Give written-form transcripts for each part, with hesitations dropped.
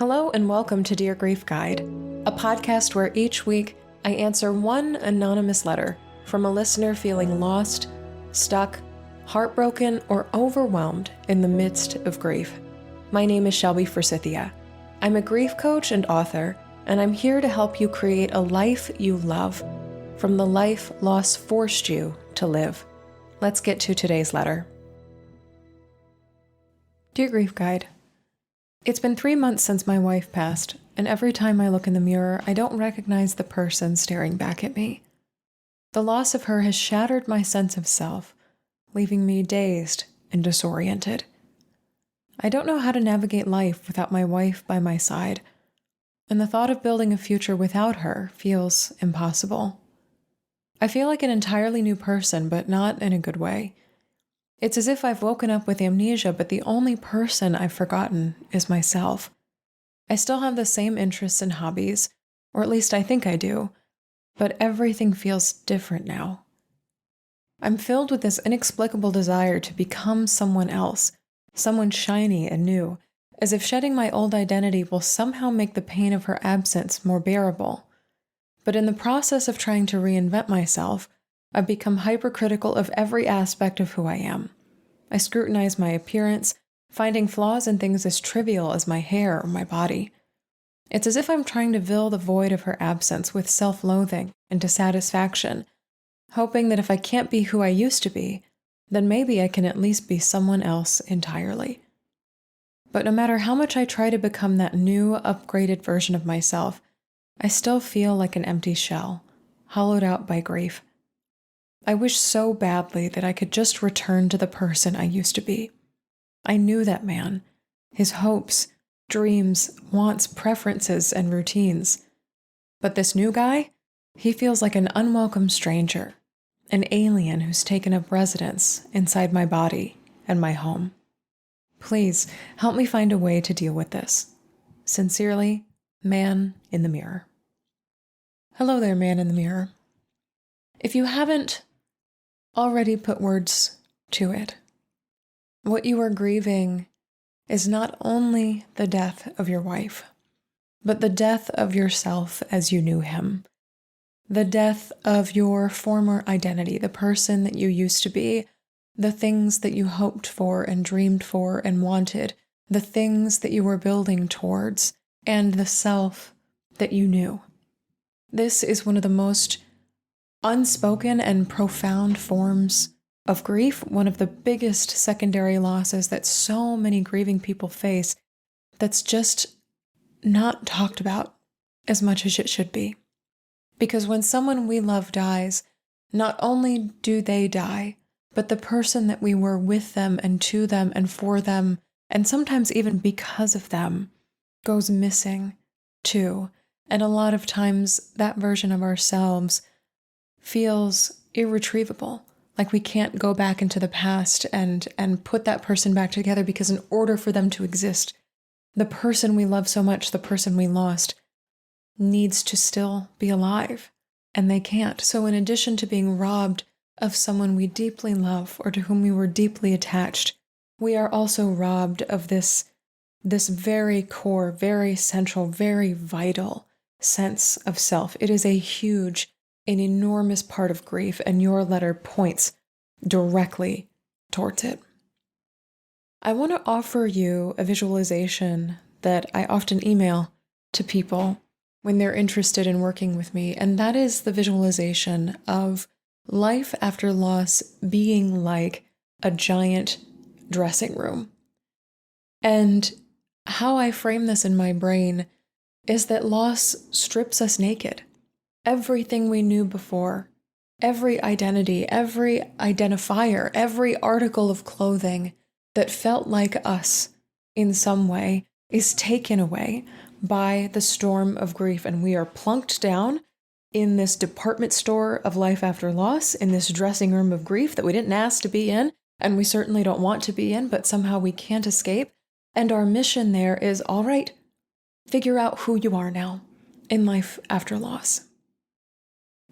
Hello and welcome to Dear Grief Guide, a podcast where each week I answer one anonymous letter from a listener feeling lost, stuck, heartbroken, or overwhelmed in the midst of grief. My name is Shelby Forsythia. I'm a grief coach and author, and I'm here to help you create a life you love from the life loss forced you to live. Let's get to today's letter. Dear Grief Guide, it's been 3 months since my wife passed, and every time I look in the mirror, I don't recognize the person staring back at me. The loss of her has shattered my sense of self, leaving me dazed and disoriented. I don't know how to navigate life without my wife by my side, and the thought of building a future without her feels impossible. I feel like an entirely new person, but not in a good way. It's as if I've woken up with amnesia, but the only person I've forgotten is myself. I still have the same interests and hobbies, or at least I think I do, but everything feels different now. I'm filled with this inexplicable desire to become someone else, someone shiny and new, as if shedding my old identity will somehow make the pain of her absence more bearable. But in the process of trying to reinvent myself, I've become hypercritical of every aspect of who I am. I scrutinize my appearance, finding flaws in things as trivial as my hair or my body. It's as if I'm trying to fill the void of her absence with self-loathing and dissatisfaction, hoping that if I can't be who I used to be, then maybe I can at least be someone else entirely. But no matter how much I try to become that new, upgraded version of myself, I still feel like an empty shell, hollowed out by grief. I wish so badly that I could just return to the person I used to be. I knew that man, his hopes, dreams, wants, preferences, and routines. But this new guy, he feels like an unwelcome stranger, an alien who's taken up residence inside my body and my home. Please help me find a way to deal with this. Sincerely, Man in the Mirror. Hello there, Man in the Mirror. If you haven't already put words to it, what you are grieving is not only the death of your wife, but the death of yourself as you knew him, the death of your former identity, the person that you used to be, the things that you hoped for and dreamed for and wanted, the things that you were building towards, and the self that you knew. This is one of the most unspoken and profound forms of grief, one of the biggest secondary losses that so many grieving people face that's just not talked about as much as it should be. Because when someone we love dies, not only do they die, but the person that we were with them and to them and for them, and sometimes even because of them, goes missing too. And a lot of times that version of ourselves feels irretrievable, like we can't go back into the past and put that person back together, because in order for them to exist, the person we love so much, the person we lost, needs to still be alive, and they can't. So in addition to being robbed of someone we deeply love or to whom we were deeply attached, we are also robbed of this very core, very central, very vital sense of self. It is a huge, an enormous part of grief, and your letter points directly towards it. I want to offer you a visualization that I often email to people when they're interested in working with me, and that is the visualization of life after loss being like a giant dressing room. And how I frame this in my brain is that loss strips us naked. Everything we knew before, every identity, every identifier, every article of clothing that felt like us in some way is taken away by the storm of grief, and we are plunked down in this department store of life after loss, in this dressing room of grief that we didn't ask to be in, and we certainly don't want to be in, but somehow we can't escape. And our mission there is, all right, figure out who you are now in life after loss.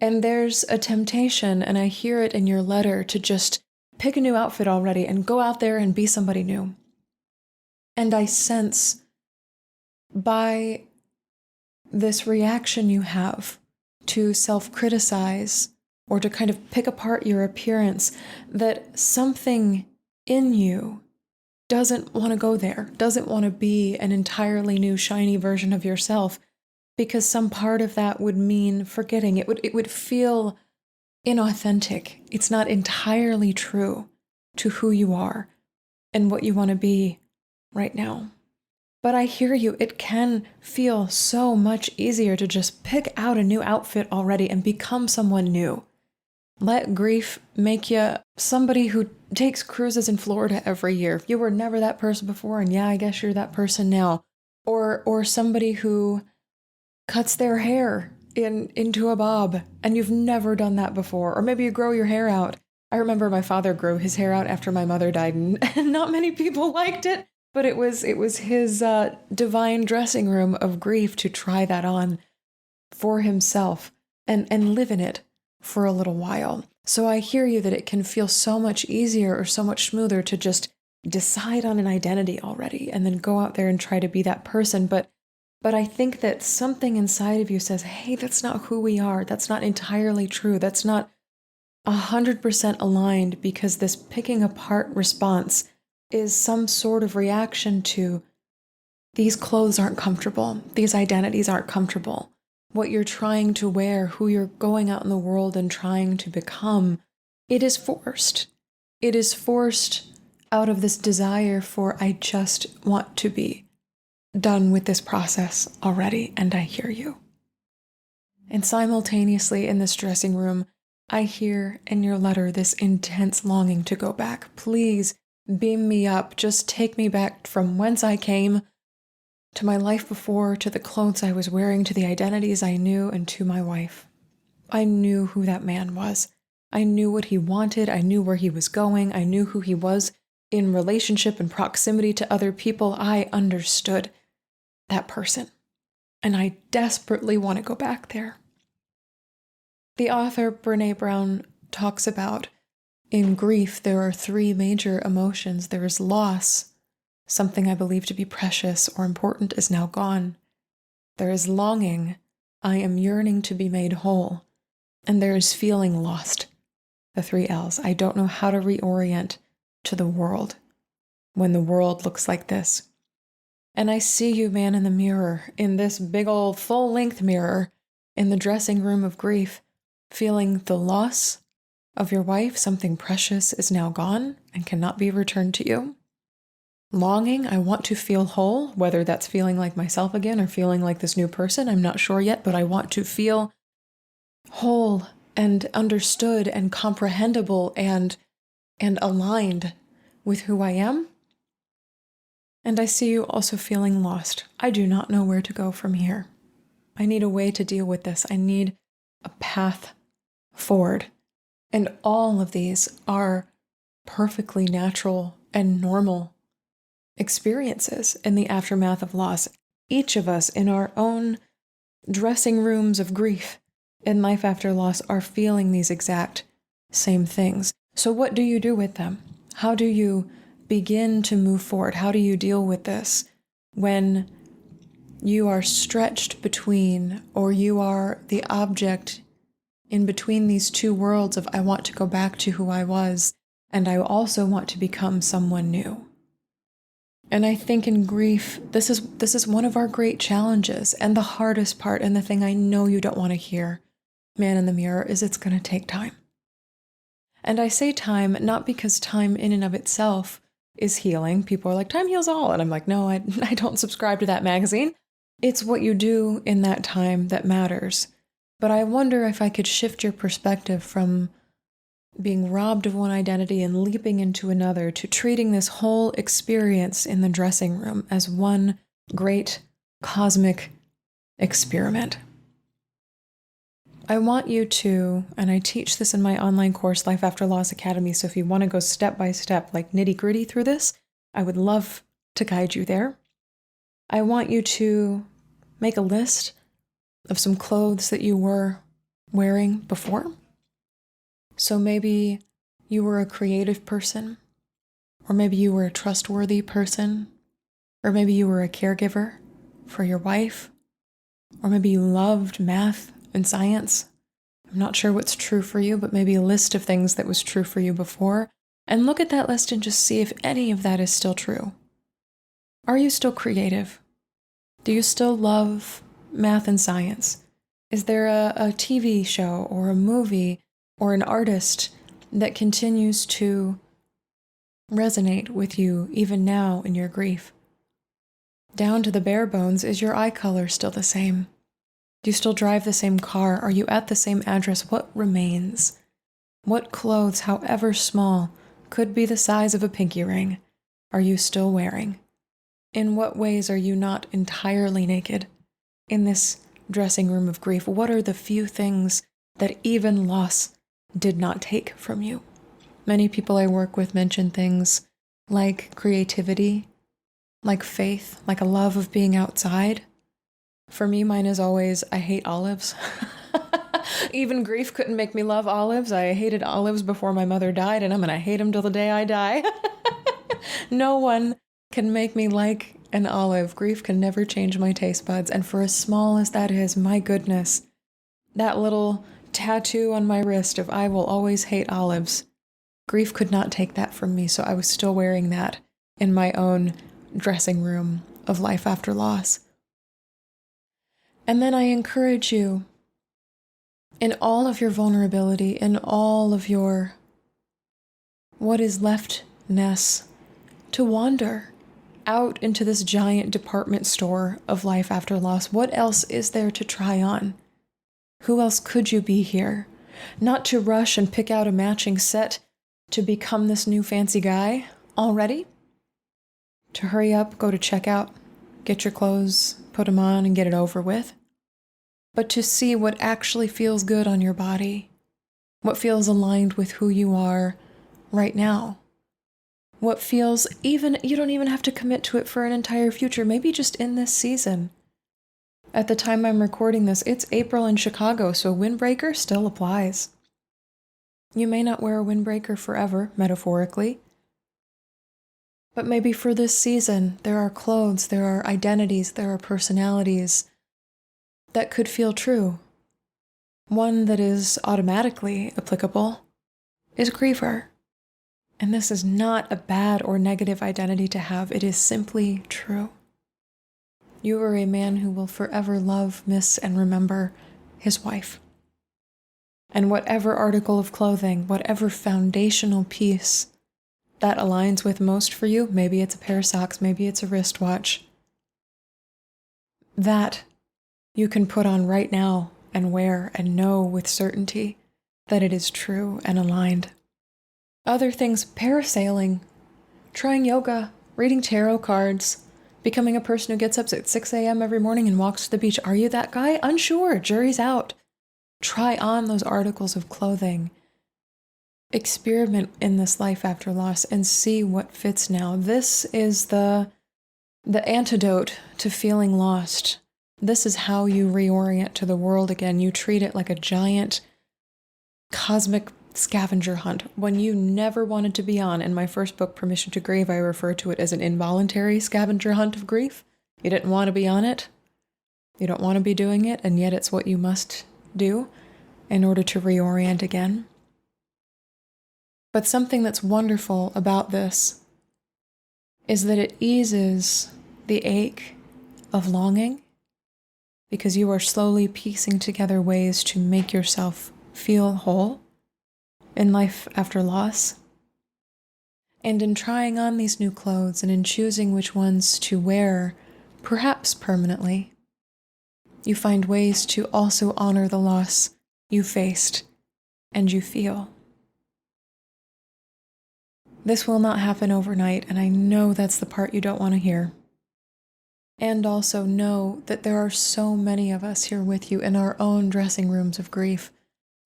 And there's a temptation, and I hear it in your letter, to just pick a new outfit already and go out there and be somebody new. And I sense by this reaction you have to self-criticize or to kind of pick apart your appearance, that something in you doesn't want to go there, doesn't want to be an entirely new, shiny version of yourself, because some part of that would mean forgetting. It would feel inauthentic. It's not entirely true to who you are and what you want to be right now. But I hear you. It can feel so much easier to just pick out a new outfit already and become someone new. Let grief make you somebody who takes cruises in Florida every year. You were never that person before, and yeah, I guess you're that person now. Or somebody who cuts their hair into a bob, and you've never done that before. Or maybe you grow your hair out. I remember my father grew his hair out after my mother died, and not many people liked it. But it was his divine dressing room of grief to try that on for himself and live in it for a little while. So I hear you that it can feel so much easier or so much smoother to just decide on an identity already and then go out there and try to be that person. But I think that something inside of you says, hey, that's not who we are. That's not entirely true. That's not 100% aligned, because this picking apart response is some sort of reaction to these clothes aren't comfortable. These identities aren't comfortable. What you're trying to wear, who you're going out in the world and trying to become, it is forced. It is forced out of this desire for, I just want to be done with this process already, and I hear you. And simultaneously in this dressing room, I hear in your letter this intense longing to go back. Please beam me up. Just take me back from whence I came, to my life before, to the clothes I was wearing, to the identities I knew, and to my wife. I knew who that man was. I knew what he wanted. I knew where he was going. I knew who he was in relationship and proximity to other people. I understood that person, and I desperately want to go back there. The author Brené Brown talks about, in grief, there are three major emotions. There is loss. Something I believe to be precious or important is now gone. There is longing. I am yearning to be made whole. And there is feeling lost. The three L's. I don't know how to reorient to the world when the world looks like this. And I see you, man, in the mirror, in this big old full-length mirror, in the dressing room of grief, feeling the loss of your wife. Something precious is now gone and cannot be returned to you. Longing, I want to feel whole, whether that's feeling like myself again or feeling like this new person, I'm not sure yet, but I want to feel whole and understood and comprehensible and aligned with who I am. And I see you also feeling lost. I do not know where to go from here. I need a way to deal with this. I need a path forward. And all of these are perfectly natural and normal experiences in the aftermath of loss. Each of us in our own dressing rooms of grief in life after loss are feeling these exact same things. So what do you do with them? How do you begin to move forward? How do you deal with this when you are stretched between, or you are the object in between these two worlds of, I want to go back to who I was, and I also want to become someone new? And I think in grief, this is one of our great challenges, and the hardest part, and the thing I know you don't want to hear, man in the mirror, is it's going to take time. And I say time not because time in and of itself is healing. People are like, time heals all. And I'm like, no, I don't subscribe to that magazine. It's what you do in that time that matters. But I wonder if I could shift your perspective from being robbed of one identity and leaping into another to treating this whole experience in the dressing room as one great cosmic experiment. I want you to, and I teach this in my online course, Life After Loss Academy, so if you want to go step by step, like nitty-gritty through this, I would love to guide you there. I want you to make a list of some clothes that you were wearing before. So maybe you were a creative person, or maybe you were a trustworthy person, or maybe you were a caregiver for your wife, or maybe you loved math and science. I'm not sure what's true for you, but maybe a list of things that was true for you before, and look at that list and just see if any of that is still true. Are you still creative? Do you still love math and science? Is there a TV show or a movie or an artist that continues to resonate with you even now in your grief? Down to the bare bones, is your eye color still the same? Do you still drive the same car? Are you at the same address? What remains? What clothes, however small, could be the size of a pinky ring, are you still wearing? In what ways are you not entirely naked in this dressing room of grief? What are the few things that even loss did not take from you? Many people I work with mention things like creativity, like faith, like a love of being outside. For me, mine is always, I hate olives. Even grief couldn't make me love olives. I hated olives before my mother died, and I'm going to hate them till the day I die. No one can make me like an olive. Grief can never change my taste buds. And for as small as that is, my goodness, that little tattoo on my wrist of I will always hate olives, grief could not take that from me. So I was still wearing that in my own dressing room of life after loss. And then I encourage you, in all of your vulnerability, in all of your what is leftness, to wander out into this giant department store of life after loss. What else is there to try on? Who else could you be here? Not to rush and pick out a matching set to become this new fancy guy already. To hurry up, go to checkout, get your clothes, put them on, and get it over with. But to see what actually feels good on your body, what feels aligned with who you are right now. What feels even, you don't even have to commit to it for an entire future, maybe just in this season. At the time I'm recording this, it's April in Chicago, so windbreaker still applies. You may not wear a windbreaker forever, metaphorically, but maybe for this season, there are clothes, there are identities, there are personalities that could feel true. One that is automatically applicable is griever. And this is not a bad or negative identity to have. It is simply true. You are a man who will forever love, miss, and remember his wife. And whatever article of clothing, whatever foundational piece that aligns with most for you, maybe it's a pair of socks, maybe it's a wristwatch, that you can put on right now and wear and know with certainty that it is true and aligned. Other things, parasailing, trying yoga, reading tarot cards, becoming a person who gets up at 6 a.m. every morning and walks to the beach. Are you that guy? Unsure. Jury's out. Try on those articles of clothing. Experiment in this life after loss and see what fits now. This is the antidote to feeling lost. This is how you reorient to the world again. You treat it like a giant cosmic scavenger hunt, one you never wanted to be on. In my first book, Permission to Grieve, I refer to it as an involuntary scavenger hunt of grief. You didn't want to be on it. You don't want to be doing it, and yet it's what you must do in order to reorient again. But something that's wonderful about this is that it eases the ache of longing, because you are slowly piecing together ways to make yourself feel whole in life after loss. And in trying on these new clothes and in choosing which ones to wear, perhaps permanently, you find ways to also honor the loss you faced and you feel. This will not happen overnight, and I know that's the part you don't want to hear. And also know that there are so many of us here with you in our own dressing rooms of grief,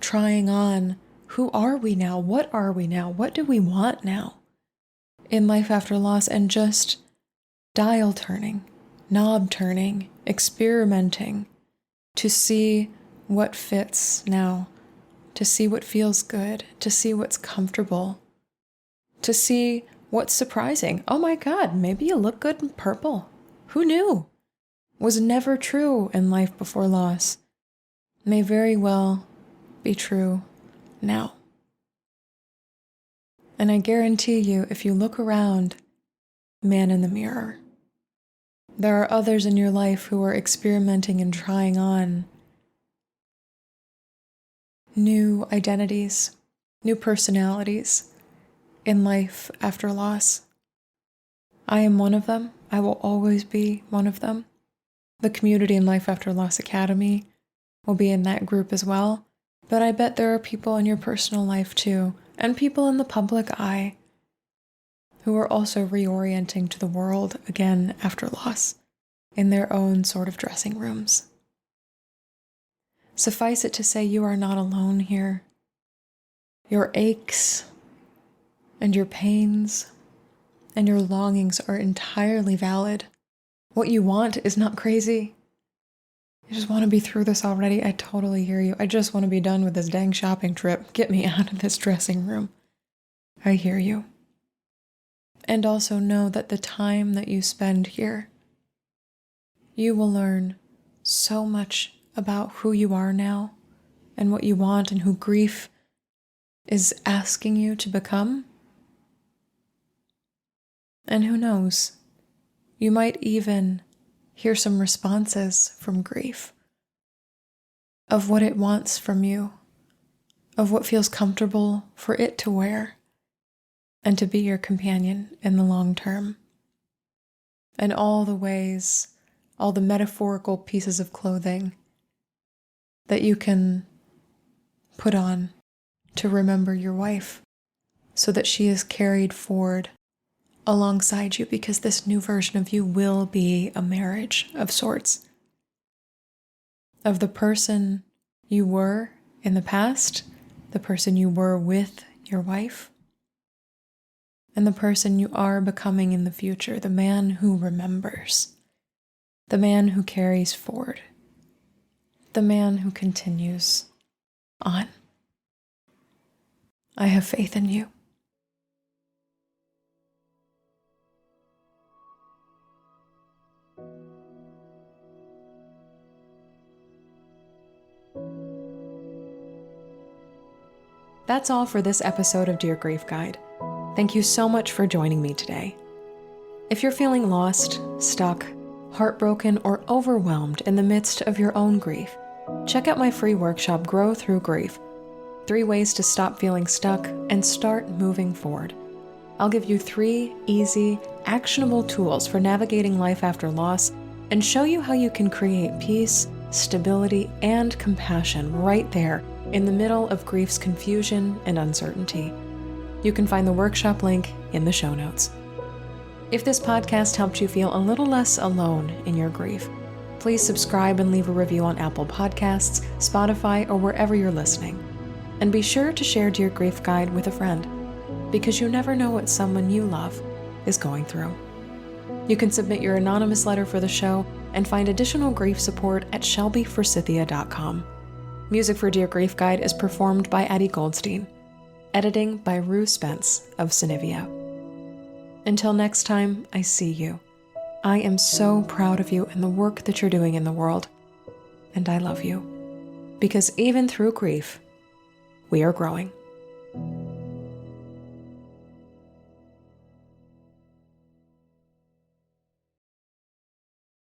trying on who are we now? What are we now? What do we want now in life after loss? And just dial turning, knob turning, experimenting to see what fits now, to see what feels good, to see what's comfortable, to see what's surprising. Oh my God, maybe you look good in purple. Who knew? was never true in life before loss may very well be true now. And I guarantee you, if you look around, man in the mirror, there are others in your life who are experimenting and trying on new identities, new personalities in life after loss. I am one of them. I will always be one of them. The Community in Life After Loss Academy will be in that group as well. But I bet there are people in your personal life too, and people in the public eye, who are also reorienting to the world again after loss in their own sort of dressing rooms. Suffice it to say, you are not alone here. Your aches and your pains and your longings are entirely valid. What you want is not crazy. You just want to be through this already. I totally hear you. I just want to be done with this dang shopping trip. Get me out of this dressing room. I hear you. And also know that the time that you spend here, you will learn so much about who you are now and what you want and who grief is asking you to become. And who knows, you might even hear some responses from grief of what it wants from you, of what feels comfortable for it to wear and to be your companion in the long term. And all the ways, all the metaphorical pieces of clothing that you can put on to remember your wife so that she is carried forward alongside you, because this new version of you will be a marriage of sorts. Of the person you were in the past, the person you were with your wife, and the person you are becoming in the future, the man who remembers, the man who carries forward, the man who continues on. I have faith in you. That's all for this episode of Dear Grief Guide. Thank you so much for joining me today. If you're feeling lost, stuck, heartbroken, or overwhelmed in the midst of your own grief, check out my free workshop, Grow Through Grief: 3 ways to stop feeling stuck and start moving forward. I'll give you 3 easy, actionable tools for navigating life after loss and show you how you can create peace, stability, and compassion right there in the middle of grief's confusion and uncertainty. You can find the workshop link in the show notes. If this podcast helped you feel a little less alone in your grief, please subscribe and leave a review on Apple Podcasts, Spotify, or wherever you're listening. And be sure to share Dear Grief Guide with a friend, because you never know what someone you love is going through. You can submit your anonymous letter for the show and find additional grief support at shelbyforsythia.com. Music for Dear Grief Guide is performed by Addie Goldstein. Editing by Rue Spence of Synivia. Until next time, I see you. I am so proud of you and the work that you're doing in the world. And I love you. Because even through grief, we are growing.